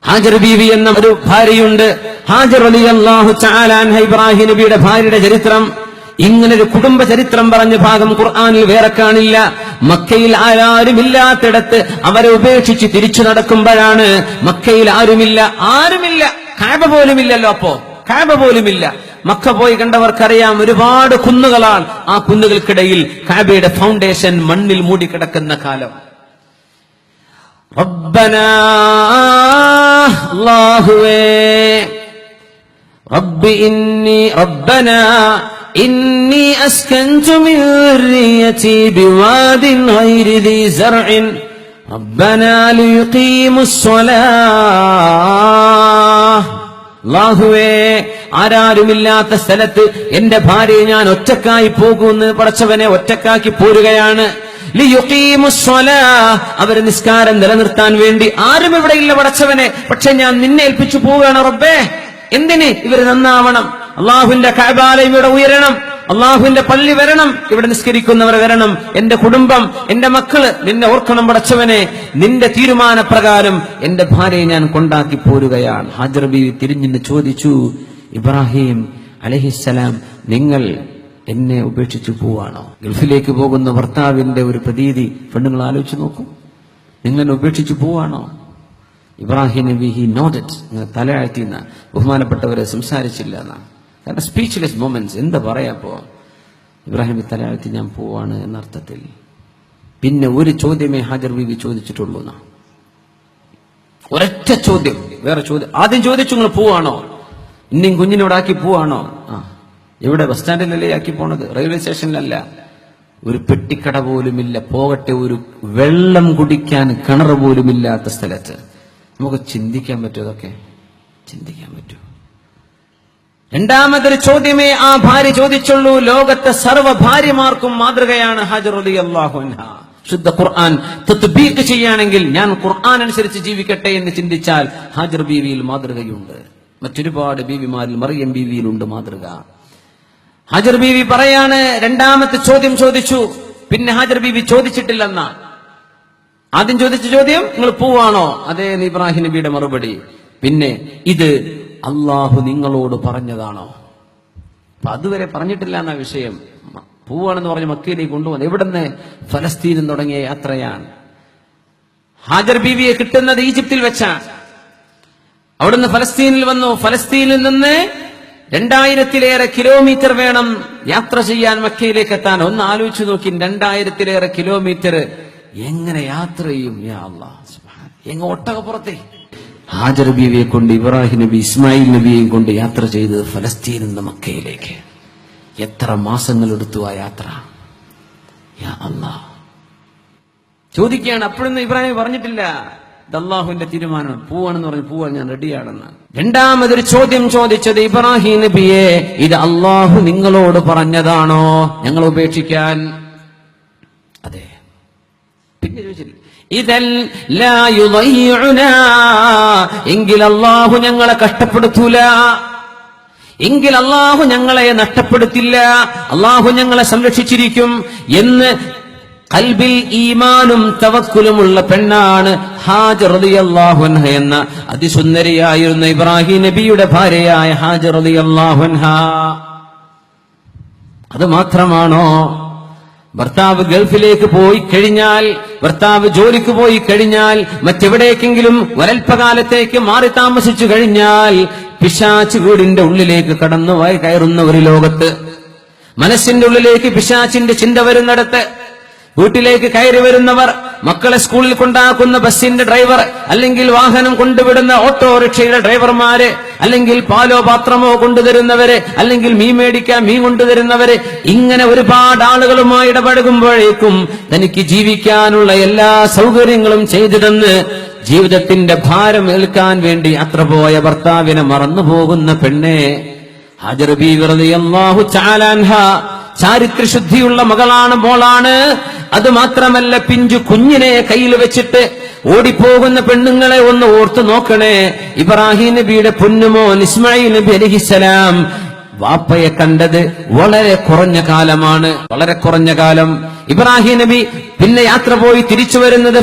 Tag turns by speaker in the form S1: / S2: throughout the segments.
S1: ഹാജർ ബീവി എന്ന ഒരു ഭാര്യയുണ്ട്. ഹാജർ റളിയല്ലാഹു തആല അൻഹ, ഇബ്രാഹിം നബിയുടെ ഭാര്യയുടെ ചരിത്രം, ഇങ്ങനൊരു കുടുംബ ചരിത്രം പറഞ്ഞ ഭാഗം ഖുർആനിൽ വേറെ കാണില്ല. മക്കയിൽ ആരുമില്ലാത്തിടത്ത് അവരെ ഉപേക്ഷിച്ച് തിരിച്ചു നടക്കുമ്പോഴാണ് മക്കയിൽ ആരുമില്ല. കഅബ പോലുമില്ലല്ലോ. അപ്പോ കഅബ പോലുമില്ല. മക്ക പോയി കണ്ടവർക്കറിയാം, ഒരുപാട് കുന്നുകളാണ്. ആ കുന്നുകൾക്കിടയിൽ കഅബയുടെ ഫൗണ്ടേഷൻ മണ്ണിൽ മൂടിക്കിടക്കുന്ന കാലം. റബ്ബനാ, അല്ലാഹുവേ, റബ്ബനാ ഇന്നി അസ്കൻതു മിൻ ദുർരിയതി ബിവാദിൻ ഗൈരി ദി സർഇൻ റബ്ബനാ ലിയുഖീമുസ് സ്വലാഹ്. അല്ലാഹുവേ, ആരാരുമില്ലാത്ത സ്ഥലത്ത് എന്റെ ഭാര്യയെ ഞാൻ ഒറ്റക്കായി പോകുമെന്ന് പടച്ചവനെ ഒറ്റക്കാക്കി പോരുകയാണ്. അവര് നിസ്കാരം നിലനിർത്താൻ വേണ്ടി ആരും ഇവിടെ ഇല്ല പടച്ചവനെ, പക്ഷെ ഞാൻ നിന്നെ ഏൽപ്പിച്ചു പോവുകയാണ് റബ്ബേ. എന്തിന്? ഇവര് നന്നാവണം, അള്ളാഹുവിന്റെ കഅബാലയം ഇവിടെ ഉയരണം, അള്ളാഹുവിന്റെ പള്ളി വരണം, ഇവിടെ നിസ്കരിക്കുന്നവർ വരണം, എന്റെ കുടുംബം, എന്റെ മക്കള് നിന്നെ ഓർക്കണം പടച്ചവനെ. നിന്റെ തീരുമാനപ്രകാരം എന്റെ ഭാര്യയെ ഞാൻ കൊണ്ടാക്കി പോരുകയാണ്. ഹാജർ ബീവി തിരിഞ്ഞിന്ന് ചോദിച്ചു, ഇബ്രാഹിം അലൈഹിസ്സലാം, നിങ്ങൾ എന്നെ ഉപേക്ഷിച്ചു പോവാണോ? ഗൾഫിലേക്ക് പോകുന്ന ഭർത്താവിന്റെ ഒരു പ്രതീതി പെണ്ണുങ്ങൾ ആലോചിച്ച് നോക്കൂ. നിങ്ങൾ ഉപേക്ഷിച്ചു പോവാണോ? ഇബ്രാഹിം നബി ഹി നോഡഡ്, തലയാഴ്ത്തിന്ന ബഹുമാനപ്പെട്ടവരെ സംസാരിച്ചില്ല എന്നാണ്. കാരണം സ്പീച്ച്ലെസ് മൊമെന്റ്സ്. എന്താ പറയാപ്പോ? ഇബ്രാഹിം തലയാഴ്ത്തി ഞാൻ പോവാണ് എന്നർത്ഥത്തിൽ. പിന്നെ ഒരു ചോദ്യമേ ഹാജർ ബീവി ചോദിച്ചിട്ടുള്ളൂ എന്നാ. ഒരൊറ്റ ചോദ്യം, വേറെ ചോദ്യം. ആദ്യം ചോദിച്ചു, നിങ്ങൾ പോവാണോ? ഇനിയും കുഞ്ഞിനോട് ആക്കി പോവാണോ? എവിടെ? ബസ് സ്റ്റാൻഡിലല്ലേ ആക്കി പോണത്, റെയിൽവേ സ്റ്റേഷനിലല്ല. ഒരു പെട്ടിക്കട പോലുമില്ല, പോകട്ടെ ഒരു വെള്ളം കുടിക്കാൻ കിണർ പോലുമില്ലാത്ത സ്ഥലത്ത്. നമുക്ക് ചിന്തിക്കാൻ പറ്റുമോ? അതൊക്കെ ചിന്തിക്കാൻ പറ്റൂ. രണ്ടാമതൊരു ചോദ്യമേ ആ ഭാര്യ ചോദിച്ചുള്ളൂ. ലോകത്തെ സർവ്വ ഭാര്യമാർക്കും മാതൃകയാണ് ഹാജർ റളിയല്ലാഹു അൻഹ. ശുദ്ധ ഖുർആൻ തത്ബീഖ് ചെയ്യുകയാണെങ്കിൽ ഞാൻ ഖുർആൻ അനുസരിച്ച് ജീവിക്കട്ടെ എന്ന് ചിന്തിച്ചാൽ ഹാജർ ബീവിയിൽ മാതൃകയുണ്ട്. മറ്റൊരുപാട് ബീവിമാരിൽ മറിയം ബീവിയിലുണ്ട് മാതൃക. ഹാജർ ബീവി പറയാണ്, രണ്ടാമത്തെ ചോദ്യം ചോദിച്ചു. പിന്നെ ഹാജർ ബീവി ചോദിച്ചിട്ടില്ലെന്നാ. ആദ്യം ചോദിച്ച ചോദ്യം, നിങ്ങൾ പോവാണോ? അതേ. ഇബ്രാഹിം നബിയുടെ മറുപടി. പിന്നെ ഇത് അള്ളാഹു നിങ്ങളോട് പറഞ്ഞതാണോ? അപ്പൊ അതുവരെ പറഞ്ഞിട്ടില്ല എന്ന വിഷയം. പോവാണെന്ന് പറഞ്ഞ് മക്കയിലേക്ക് കൊണ്ടുവന്നു. എവിടുന്ന്? ഫലസ്തീനിൽ തുടങ്ങിയ യാത്രയാണ്. ഹാജർ ബീവിയെ കിട്ടുന്നത് ഈജിപ്തിൽ വെച്ചാണ്. അവിടുന്ന് ഫലസ്തീനിൽ വന്നു. ഫലസ്തീനിൽ നിന്ന് 2000-ലേറെ കിലോമീറ്റർ വേണം യാത്ര ചെയ്യാൻ മക്കയിലേക്ക് എത്താൻ. ഒന്ന് ആലോചിച്ചു നോക്കി, 2000-ലേറെ കിലോമീറ്റർ എങ്ങനെ യാത്ര ചെയ്യും? യാ അല്ലാഹ്, എങ്ങ ഒട്ടകപ്പുറത്തെ. ഹാജർ ബീവിയെ കൊണ്ട് ഇബ്രാഹിം നബി ഇസ്മായിൽ നബിയെയും കൊണ്ട് യാത്ര ചെയ്തത് ഫലസ്തീനിൽ നിന്ന് മക്കയിലേക്ക്. എത്ര മാസങ്ങൾ എടുത്തു ആ യാത്ര? യാ അല്ലാഹ്. ചോദിക്കുകയാണ്. അപ്പോഴൊന്നും ഇബ്രാഹിം പറഞ്ഞിട്ടില്ല, ഇത് അല്ലാഹുവിന്റെ തീരുമാനം, പോവാണെന്ന് പറഞ്ഞു. പോവാൻ ഞാൻ റെഡിയാണെന്ന്. രണ്ടാമതൊരു ചോദ്യം ചോദിച്ചത്, ഇബ്രാഹിം നബിയെ, ഇത് അല്ലാഹു നിങ്ങളോട് പറഞ്ഞതാണോ ഞങ്ങൾ ഉപേക്ഷിക്കാൻ? അതെ. പിന്നെ ചോദിച്ചില്ല, ഇദൻ ലാ യുളയ്യുനാ, എങ്കിൽ അല്ലാഹു ഞങ്ങളെ കഷ്ടപ്പെടുത്തൂല, എങ്കിൽ അല്ലാഹു ഞങ്ങളെ നഷ്ടപ്പെടുത്തില്ല, അല്ലാഹു ഞങ്ങളെ സംരക്ഷിച്ചിരിക്കും എന്ന് ഖൽബിൽ ഈമാനും തവക്കുലുമുള്ള പെണ്ണാണ് ഹാജർ റളിയല്ലാഹു അൻഹ എന്ന അതിസുന്ദരിയായിരുന്ന ഇബ്രാഹിം നബിയുടെ ഭാര്യയായ ഹാജർ റളിയല്ലാഹു അൻഹ. അത് മാത്രമാണോ? ഭർത്താവ് ഗൾഫിലേക്ക് പോയി കഴിഞ്ഞാൽ, ഭർത്താവ് ജോലിക്ക് പോയി കഴിഞ്ഞാൽ, മറ്റെവിടേക്കെങ്കിലും ഒരൽപ്പകാലത്തേക്ക് മാറി താമസിച്ചു കഴിഞ്ഞാൽ പിശാച് വീടിന്റെ ഉള്ളിലേക്ക് കടന്നു കയറുന്ന ഒരു ലോകത്ത്, മനസ്സിന്റെ ഉള്ളിലേക്ക് പിശാചിന്റെ ചിന്ത വരുന്നിടത്ത്, വീട്ടിലേക്ക് കയറി വരുന്നവർ, മക്കളെ സ്കൂളിൽ കൊണ്ടാക്കുന്ന ബസ്സിന്റെ ഡ്രൈവർ, അല്ലെങ്കിൽ വാഹനം കൊണ്ടുവിടുന്ന ഓട്ടോറിക്ഷയുടെ ഡ്രൈവർമാര്, അല്ലെങ്കിൽ പാലോ പാത്രമോ കൊണ്ടുതരുന്നവര്, അല്ലെങ്കിൽ മീൻ മേടിക്കാൻ മീൻ കൊണ്ടുതരുന്നവര്, ഇങ്ങനെ ഒരുപാട് ആളുകളുമായി ഇടപഴകുമ്പോഴേക്കും തനിക്ക് ജീവിക്കാനുള്ള എല്ലാ സൗകര്യങ്ങളും ചെയ്തിരുന്ന് ജീവിതത്തിന്റെ ഭാരം ഏൽക്കാൻ വേണ്ടി യാത്ര പോയ ഭർത്താവിനെ മറന്നുപോകുന്ന പെണ്ണെ ഹാജർ ബീവി റളിയല്ലാഹു തആല അൻഹ ചാരിത്രശുദ്ധിയുള്ള മകളാണ്, മോളാണ്. അത് മാത്രമല്ല, പിഞ്ചു കുഞ്ഞിനെ കയ്യിൽ വെച്ചിട്ട് ഓടിപ്പോകുന്ന പെണ്ണുങ്ങളെ ഒന്ന് ഓർത്തു നോക്കണേ. ഇബ്രാഹിം നബിയുടെ പൊന്നുമോൻ ഇസ്മായിൽ നബി അലൈഹിസ്സലാം വാപ്പയെ കണ്ടത് വളരെ കുറഞ്ഞ കാലമാണ്, വളരെ കുറഞ്ഞ കാലം. ഇബ്രാഹിം നബി പിന്നെ യാത്ര പോയി തിരിച്ചു വരുന്നത്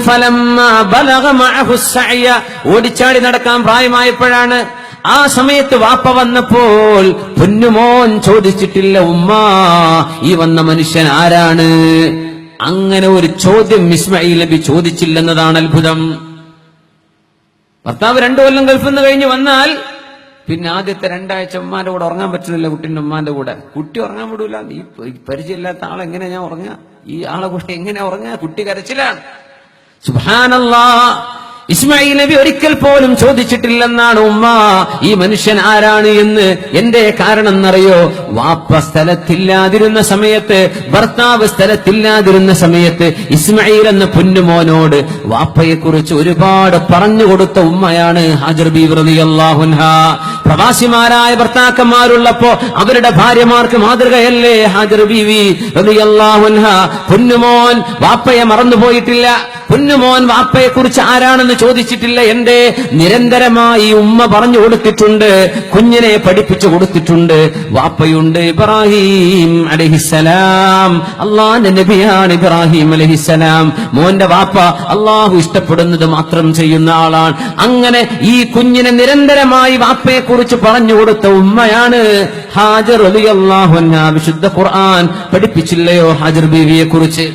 S1: ഓടിച്ചാടി നടക്കാൻ പ്രായമായപ്പോഴാണ്. ആ സമയത്ത് വാപ്പ വന്നപ്പോൾ പൊന്നുമോൻ ചോദിച്ചിട്ടില്ല, ഉമ്മാ ഈ വന്ന മനുഷ്യൻ ആരാണ്? അങ്ങനെ ഒരു ചോദ്യം ഇസ്മായിൽ നബി ചോദിച്ചില്ലെന്നതാണ് അത്ഭുതം. ഭർത്താവ് 2 കൊല്ലം ഗൾഫിൽ നിന്ന് കഴിഞ്ഞ് വന്നാൽ പിന്നെ ആദ്യത്തെ 2 ആഴ്ച ഉമ്മാന്റെ കൂടെ ഉറങ്ങാൻ പറ്റുന്നില്ല, കുട്ടിന്റെ ഉമ്മാന്റെ കൂടെ. കുട്ടി ഉറങ്ങാൻ വിടൂല. ഈ പരിചയമില്ലാത്ത ആളെങ്ങനെ ഞാൻ ഉറങ്ങാ? ഈ ആളെ കൂടെ എങ്ങനെ ഉറങ്ങാ? കുട്ടി കരച്ചിലാണ്. സുബ്ഹാനല്ലാഹ്. ഇസ്മായിൽ നബി ഒരിക്കൽ പോലും ചോദിച്ചിട്ടില്ലെന്നാണ് ഉമ്മ ഈ മനുഷ്യൻ ആരാണ് എന്ന്. എന്റെ കാരണം എന്നറിയോ? വാപ്പ സ്ഥലത്തില്ലാതിരുന്ന സമയത്ത്, ഭർത്താവ് സ്ഥലത്തില്ലാതിരുന്ന സമയത്ത് ഇസ്മായിൽ എന്ന പൊന്നുമോനോട് വാപ്പയെ കുറിച്ച് ഒരുപാട് പറഞ്ഞു കൊടുത്ത ഉമ്മയാണ് ഹാജർ ബീവി റളിയല്ലാഹു അൻഹാ. പ്രവാസിമാരായ ഭർത്താക്കന്മാരുള്ളപ്പോ അവരുടെ ഭാര്യമാർക്ക് മാതൃകയല്ലേ ഹാജർ ബീവി റളിയല്ലാഹു അൻഹാ. പൊന്നുമോൻ വാപ്പയെ മറന്നുപോയിട്ടില്ല. പൊന്നുമോൻ വാപ്പയെ കുറിച്ച് ആരാണെന്ന് ചോദിച്ചിട്ടില്ല. എന്റെ നിരന്തരമായി ഉമ്മ പറഞ്ഞു കൊടുത്തിട്ടുണ്ട്, കുഞ്ഞിനെ പഠിപ്പിച്ചു കൊടുത്തിട്ടുണ്ട്. വാപ്പയുണ്ട് ഇബ്രാഹിം അലൈഹിസ്സലാം, അള്ളാഹുവിന്റെ നബിയാണ് ഇബ്രാഹിം അലൈഹിസ്സലാം. മോന്റെ വാപ്പ അള്ളാഹു ഇഷ്ടപ്പെടുന്നത് മാത്രം ചെയ്യുന്ന ആളാണ്. അങ്ങനെ ഈ കുഞ്ഞിനെ നിരന്തരമായി വാപ്പയെ കുറിച്ച് പറഞ്ഞു കൊടുത്ത ഉമ്മയാണ് ഹാജർ റളിയല്ലാഹു അൻഹാ. വിശുദ്ധ ഖുർആൻ പഠിപ്പിച്ചില്ലയോ ഹാജർ ബീവിയെ കുറിച്ച്?